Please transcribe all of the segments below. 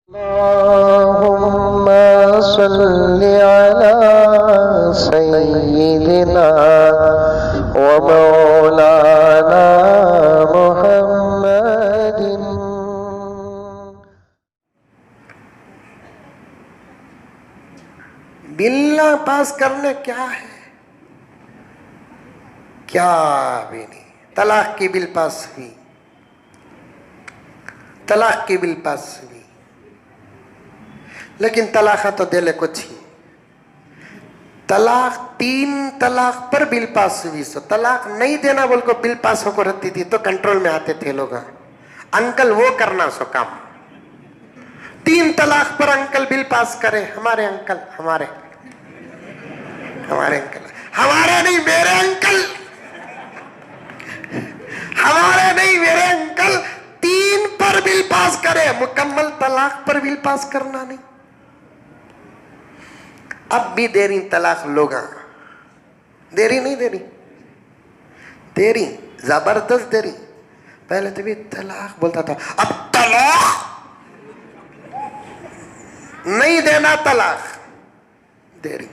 اللهم صل على سيدنا ومولانا محمد. بل پاس کرنے کیا ہے؟ کیا بھی نہیں. طلاق کی بل پاس ہوئی، طلاق کی بل پاس ہوئی، لیکن طلاق تو دے لے کچھ ہی. طلاق 3 طلاق پر بل پاس ہوئی. سو طلاق نہیں دینا بول کو بل پاس ہو کو رہتی تھی تو کنٹرول میں آتے تھے لوگ. انکل وہ کرنا سو کام. 3 طلاق پر انکل بل پاس کرے. ہمارے انکل، ہمارے انکل، ہمارے نہیں میرے انکل، ہمارے نہیں میرے انکل 3 پر بل پاس کرے. مکمل طلاق پر بل پاس کرنا نہیں. اب بھی دے رہی طلاق لوگ، دے رہی نہیں دے رہی، دے رہی زبردست دے رہی. پہلے تو بھی طلاق بولتا تھا، اب طلاق نہیں دینا، طلاق دے رہی.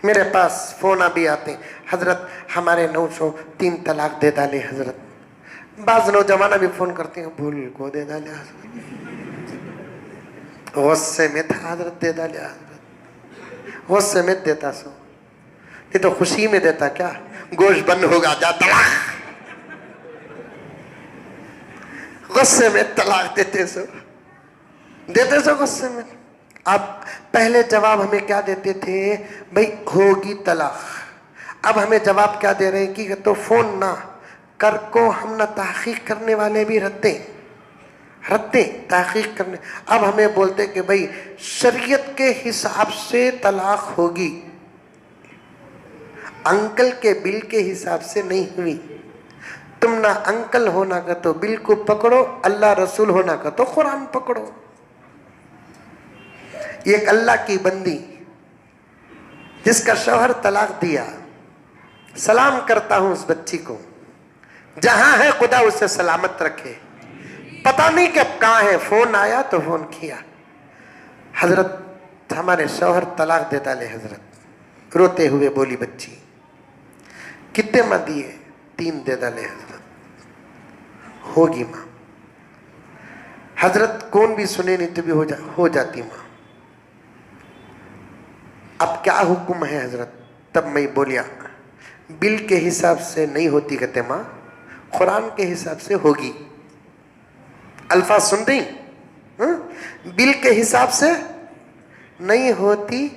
میرے پاس فون ابھی آتے، حضرت ہمارے 903 طلاق دے ڈالے حضرت. بعض نوجوان بھی فون کرتے ہیں، بھول کو دے ڈالے حضرت، غصے میں تھا حضرت دے ڈالے حضرت. غصے میں دیتا سو، یہ تو خوشی میں دیتا. کیا گوشت بند ہوگا جا طلاق. غصے میں طلاق دیتے سو، دیتے سو غصے میں. اب پہلے جواب ہمیں کیا دیتے تھے؟ بھئی ہوگی طلاق. اب ہمیں جواب کیا دے رہے ہیں کہ تو فون نہ کر کو ہم نہ تحقیق کرنے والے بھی رہتے تحقیق کرنے. اب ہمیں بولتے کہ بھئی شریعت کے حساب سے طلاق ہوگی، انکل کے بل کے حساب سے نہیں ہوئی. تم نہ انکل ہونا کا تو بل کو پکڑو، اللہ رسول ہونا کا تو قرآن پکڑو. یہ ایک اللہ کی بندی جس کا شوہر طلاق دیا، سلام کرتا ہوں اس بچی کو، جہاں ہے خدا اسے سلامت رکھے. پتہ نہیں کہ اب کہاں ہے. فون آیا تو فون کیا، حضرت ہمارے شوہر طلاق دے ڈالے حضرت. روتے ہوئے بولی بچی، کتنے ماں دیے؟ 3 دے ڈالے حضرت. ہوگی ماں. حضرت کون بھی سنے نہیں تو بھی ہو جاتی ماں. اب کیا حکم ہے حضرت؟ تب میں بولیا بل کے حساب سے نہیں ہوتی کہتے ماں، قرآن کے حساب سے ہوگی. الفاظ سن رہی؟ بل کے حساب سے نہیں ہوتی.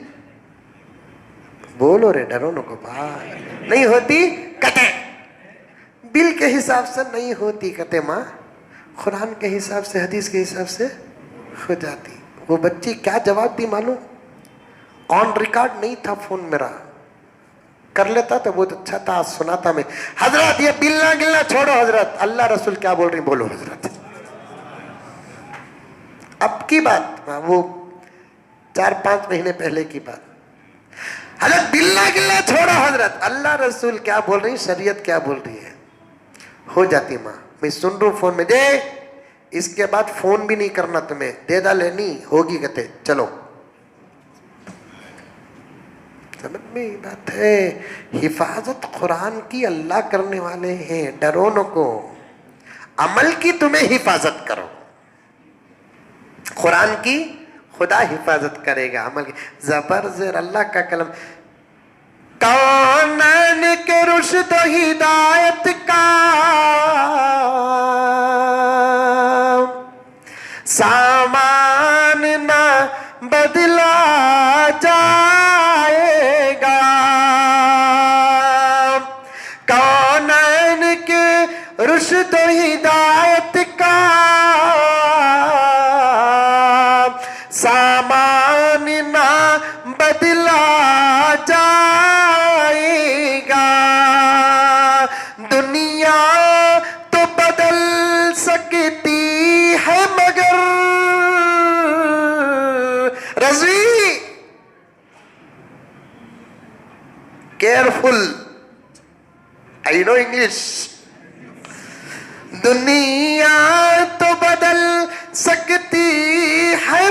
بولو رے، ڈرو نکو بھائی. نہیں ہوتی کہتے بل کے حساب سے نہیں ہوتی کہتے ماں، قرآن کے حساب سے حدیث کے حساب سے ہو جاتی. وہ بچی کیا جواب دی معلوم؟ آن ریکارڈ نہیں تھا فون میرا، کر لیتا تو بہت اچھا تھا، سناتا میں. حضرت یہ بلنا گلنا چھوڑو حضرت، اللہ رسول کیا بول رہی بولو حضرت. اب کی بات، وہ 4-5 مہینے پہلے کی بات. حضرت بلنا گلنا چھوڑو حضرت، اللہ رسول کیا بول رہی، شریعت کیا بول رہی ہے. ہو جاتی ماں. میں سن رہا ہوں فون میں، دے اس کے بعد فون بھی نہیں کرنا تمہیں، دے ڈالے نہیں ہوگی کہتے چلو. سمجھ میں بات ہے. حفاظت قرآن کی اللہ کرنے والے ہیں، ڈرو نکو. عمل کی تمہیں حفاظت کرو، قرآن کی خدا حفاظت کرے گا. عمل کی زبر زیر اللہ کا کلم. کونین کے رشد و ہدایت کا سامان نہ بدلا جائے گا. کونین کے رشد و ہدایت کا سامان نہ بدلا جائے گا. دنیا تو بدل سکتی ہے مگر رضوی کیئرفل. آئی نو انگلش. دنیا تو بدل سکتی ہے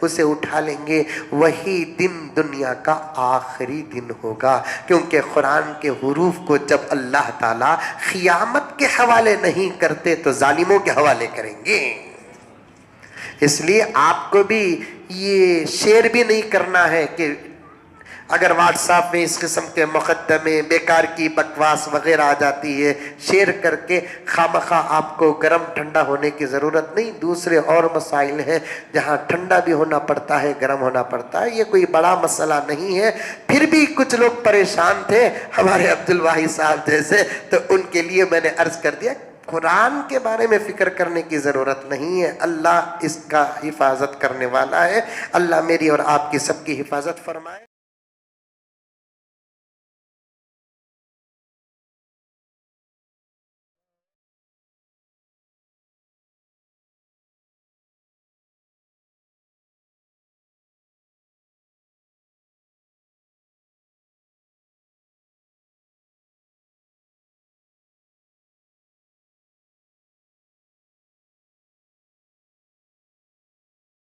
اسے اٹھا لیں گے، وہی دن دنیا کا آخری دن ہوگا، کیونکہ قرآن کے حروف کو جب اللہ تعالیٰ قیامت کے حوالے نہیں کرتے تو ظالموں کے حوالے کریں گے۔ اس لیے آپ کو بھی یہ شیئر بھی نہیں کرنا ہے کہ اگر واٹس ایپ میں اس قسم کے مقدمے بیکار کی بکواس وغیرہ آ جاتی ہے، شیئر کر کے خامخواہ آپ کو گرم ٹھنڈا ہونے کی ضرورت نہیں۔ دوسرے اور مسائل ہیں جہاں ٹھنڈا بھی ہونا پڑتا ہے، گرم ہونا پڑتا ہے، یہ کوئی بڑا مسئلہ نہیں ہے۔ پھر بھی کچھ لوگ پریشان تھے ہمارے عبدالواحد صاحب جیسے، تو ان کے لیے میں نے عرض کر دیا قرآن کے بارے میں فکر کرنے کی ضرورت نہیں ہے، اللہ اس کا حفاظت کرنے والا ہے۔ اللہ میری اور آپ کی سب کی حفاظت فرمائے۔